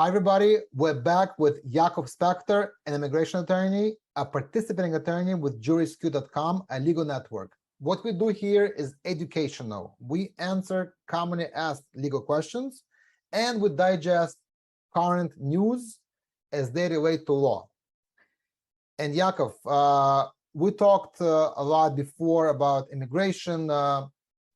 Hi, everybody. We're back with Yakov Spector, an immigration attorney, a participating attorney with JurisQ.com, a legal network. What we do here is educational. We answer commonly asked legal questions, and we digest current news as they relate to law. And Yakov, we talked a lot before about immigration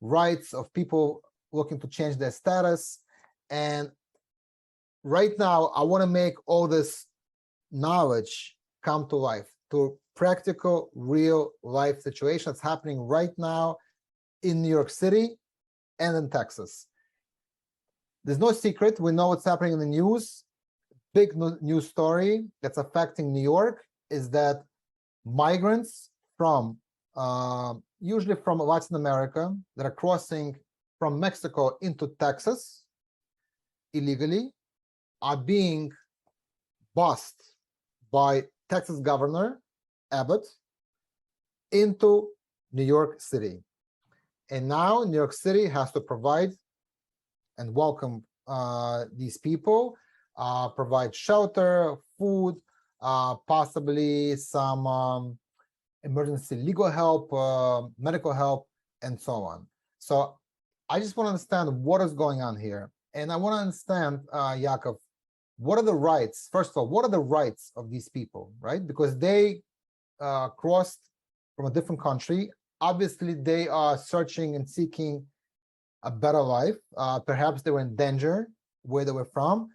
rights of people looking to change their status. And right now, I want to make all this knowledge come to life, to practical, real life situations happening right now in New York City and in Texas. There's no secret. We know what's happening in the news. Big news story that's affecting New York is that migrants from, usually from Latin America, that are crossing from Mexico into Texas illegally, are being bussed by Texas Governor Abbott into New York City. And now New York City has to provide and welcome these people, provide shelter, food, possibly some emergency legal help, medical help, and so on. So I just want to understand what is going on here. And I want to understand, Yakov, what are the rights? First of all, what are the rights of these people, right? Because they crossed from a different country. Obviously, they are searching and seeking a better life. Perhaps they were in danger where they were from.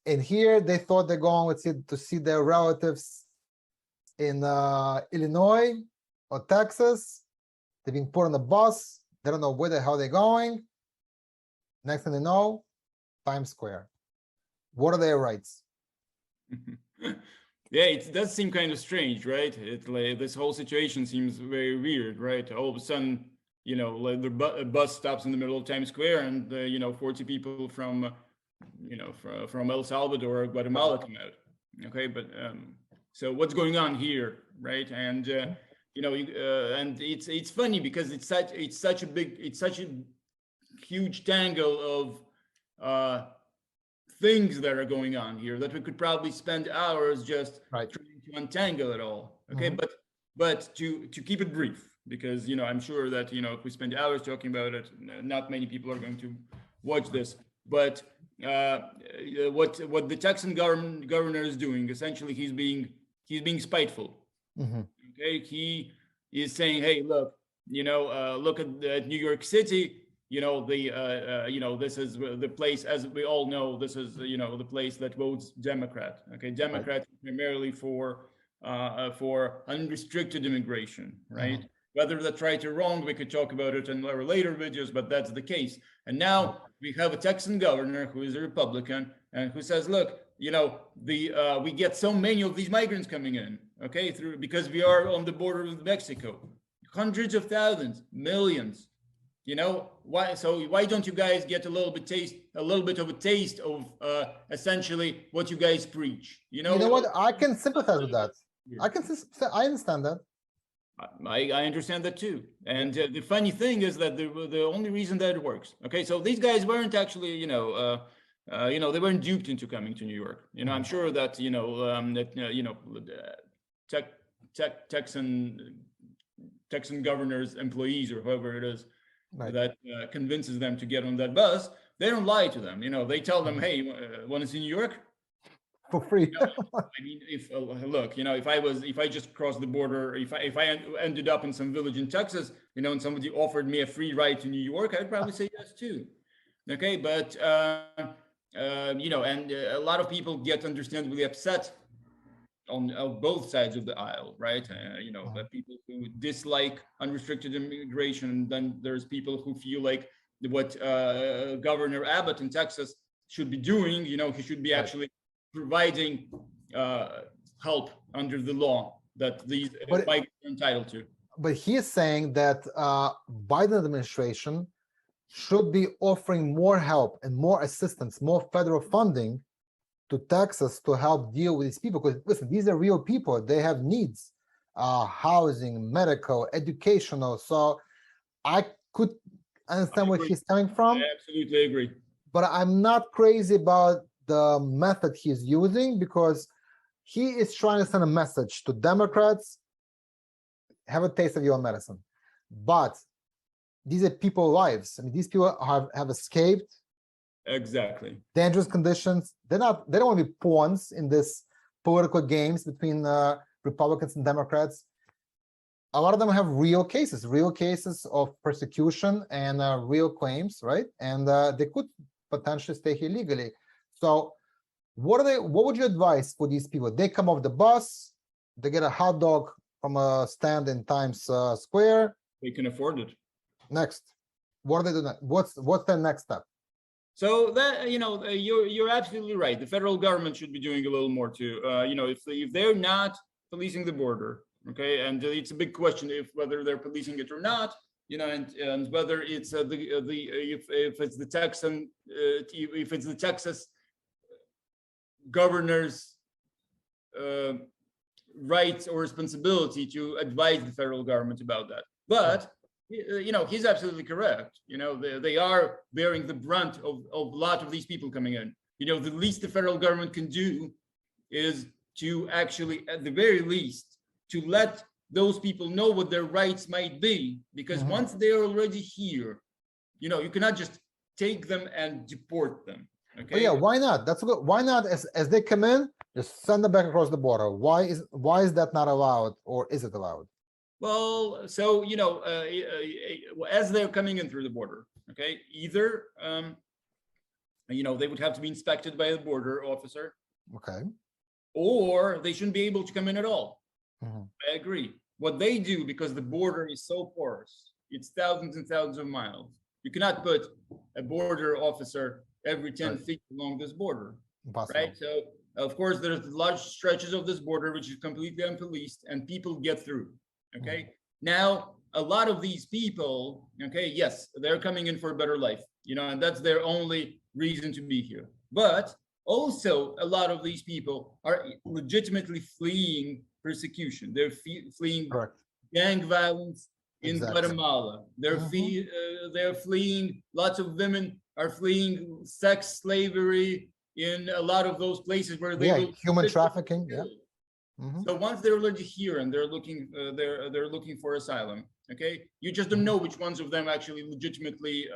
And here they thought they're going to see their relatives in Illinois or Texas. They're being put on the bus. They don't know where the hell they're going. Next thing they know, Times Square. What are their rights? Yeah, it does seem kind of strange, right? Like this whole situation seems very weird, right? All of a sudden, you know, like the bus stops in the middle of Times Square, and you know, 40 people from, you know, from El Salvador or Guatemala come out. Okay, but so what's going on here, right? And you know, and it's funny because it's such a huge tangle of things that are going on here that we could probably spend hours just trying to untangle it all. Okay, but to keep it brief, because you know, I'm sure that, you know, if we spend hours talking about it, not many people are going to watch this. But what the Texan governor is doing, essentially, he's being spiteful. Okay, he is saying, hey, look, you know, look at New York City. You know, you know, this is the place, as we all know, this is, you know, the place that votes Democrat. Okay, Democrat primarily for unrestricted immigration, right? Whether that's right or wrong, we could talk about it in our later videos, but that's the case. And now we have a Texan governor who is a Republican and who says, look, you know, we get so many of these migrants coming in, okay, because we are on the border with Mexico, hundreds of thousands, millions. You know, why don't you guys get a little bit of a taste of essentially what you guys preach? You know what? I can sympathize with that. I understand that. I understand that too. And the funny thing is that the only reason that it works. Okay, so these guys weren't actually, you know, they weren't duped into coming to New York. You know, I'm sure that Texan governor's employees, or whoever it is, that convinces them to get on that bus, they don't lie to them. You know, they tell them, hey, want to see New York? For free. You know, I mean, if look, you know, if I just crossed the border, if I ended up in some village in Texas, you know, and somebody offered me a free ride to New York, I'd probably say yes too. Okay, but you know, and a lot of people get understandably upset on both sides of the aisle, right? You know, people who dislike unrestricted immigration, and then there's people who feel like what Governor Abbott in Texas should be doing, you know, he should be actually providing help under the law that these migrants are entitled to. But he is saying that Biden administration should be offering more help and more assistance, more federal funding to Texas to help deal with these people. Because listen, these are real people. They have needs, housing, medical, educational. So I could understand where he's coming from. I absolutely agree. But I'm not crazy about the method he's using, because he is trying to send a message to Democrats, have a taste of your medicine. But these are people's lives. I mean, these people have escaped Exactly. dangerous conditions. They don't want to be pawns in this political games between Republicans and Democrats. A lot of them have real cases of persecution and real claims, right? And they could potentially stay here legally. So what would you advise for these people? They come off the bus, they get a hot dog from a stand in Times Square. They can afford it. Next, what are they doing? What's their next step? So that, you're absolutely right. The federal government should be doing a little more too. If they're not policing the border, okay, and it's a big question whether they're policing it or not, and whether it's if it's the Texas governor's rights or responsibility to advise the federal government about that. But he's absolutely correct. They are bearing the brunt of a lot of these people coming in. The least the federal government can do is to actually, at the very least, to let those people know what their rights might be, because once they're already here, you cannot just take them and deport them. Okay. Oh, yeah, why not? That's good. Why not, as they come in, just send them back across the border? Why is that not allowed, or is it allowed? Well, so as they're coming in through the border, okay, either they would have to be inspected by a border officer, Okay. or they shouldn't be able to come in at all. I agree. What they do, because the border is so porous, it's thousands and thousands of miles. You cannot put a border officer every 10 feet along this border. Impossible. Right? So, of course, there's large stretches of this border which is completely unpoliced, and people get through. Okay. Now, a lot of these people, okay, yes, they're coming in for a better life, and that's their only reason to be here. But also, a lot of these people are legitimately fleeing persecution. They're fleeing gang violence in Guatemala. They're fleeing. Lots of women are fleeing sex slavery in a lot of those places where they will human trafficking. Yeah. So once they're already here and they're looking for asylum, okay, you just don't know which ones of them actually legitimately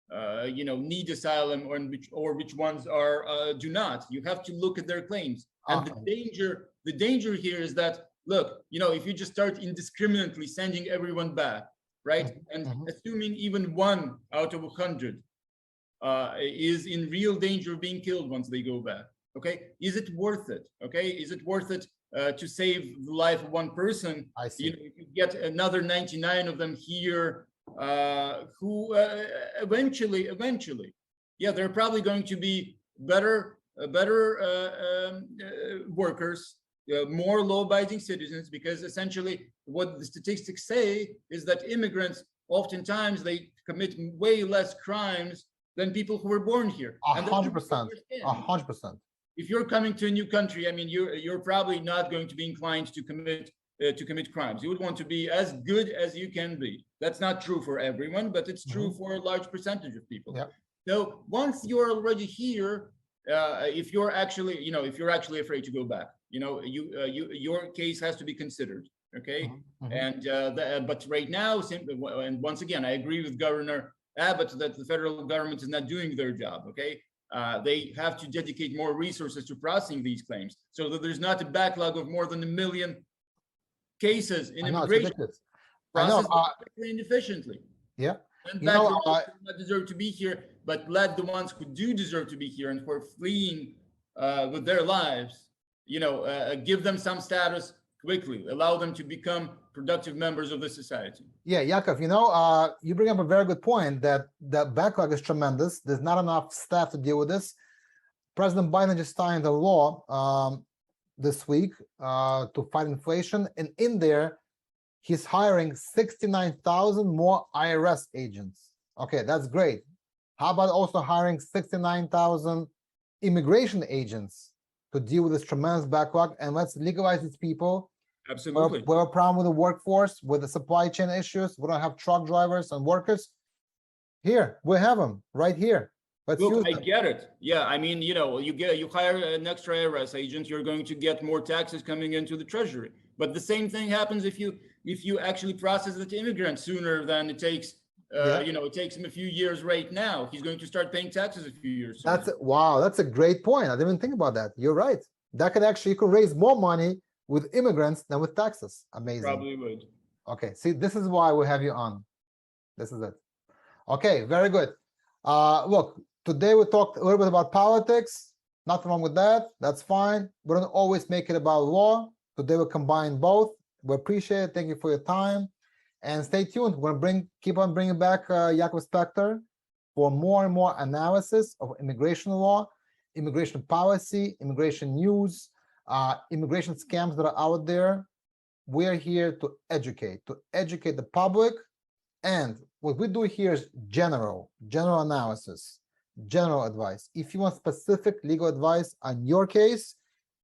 need asylum, or which ones are do not. You have to look at their claims. And the danger here is that, look, if you just start indiscriminately sending everyone back, right, and assuming even 1 out of 100 is in real danger of being killed once they go back. Okay, is it worth it? Okay, is it worth it to save the life of one person? I see. If you get another 99 of them here, who eventually, yeah, they're probably going to be better workers, more law-abiding citizens, because essentially what the statistics say is that immigrants oftentimes they commit way less crimes than people who were born here. 100%. 100%. If you're coming to a new country, I mean, you're probably not going to be inclined to commit crimes. You would want to be as good as you can be. That's not true for everyone, but it's true for a large percentage of people. Yeah. So once you're already here, if you're actually afraid to go back, your case has to be considered. Okay. And but right now, and once again, I agree with Governor Abbott that the federal government is not doing their job. Okay. They have to dedicate more resources to processing these claims, so that there's not a backlog of more than 1 million cases in immigration. Processed inefficiently. Yeah. And back to those who do not deserve to be here, but let the ones who do deserve to be here and who are fleeing with their lives, give them some status quickly, allow them to become productive members of the society. Yeah, Yakov, you bring up a very good point that the backlog is tremendous. There's not enough staff to deal with this. President Biden just signed a law this week to fight inflation, and in there, he's hiring 69,000 more IRS agents. Okay, that's great. How about also hiring 69,000 immigration agents to deal with this tremendous backlog, and let's legalize these people. Absolutely. We have a problem with the workforce, with the supply chain issues. We don't have truck drivers and workers. Here, we have them right here. Let's Look, use I them. get it. Yeah, I mean, you hire an extra IRS agent, you're going to get more taxes coming into the treasury. But the same thing happens if you actually process it to immigrants sooner than it takes. Yeah. It takes him a few years right now. He's going to start paying taxes a few years sooner. Wow, that's a great point. I didn't even think about that. You're right. That could actually, you could raise more money with immigrants than with taxes. Amazing. Probably would. Okay, see, this is why we have you on. This is it. Okay, very good. Look, today we talked a little bit about politics. Nothing wrong with that. That's fine. We don't always make it about law. Today we combine both. We appreciate it. Thank you for your time. And stay tuned. We're gonna keep on bringing back Jakub Spector for more and more analysis of immigration law, immigration policy, immigration news, immigration scams that are out there. We're here to educate the public. And what we do here is general analysis, general advice. If you want specific legal advice on your case,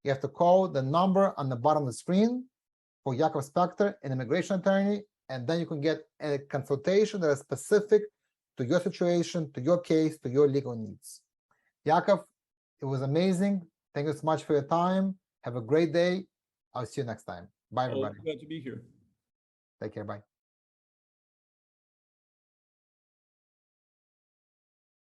you have to call the number on the bottom of the screen for Jakub Spector, an immigration attorney, and then you can get a consultation that is specific to your situation, to your case, to your legal needs. Jakub, it was amazing. Thank you so much for your time. Have a great day. I'll see you next time. Bye, everybody. Glad to be here. Take care. Bye.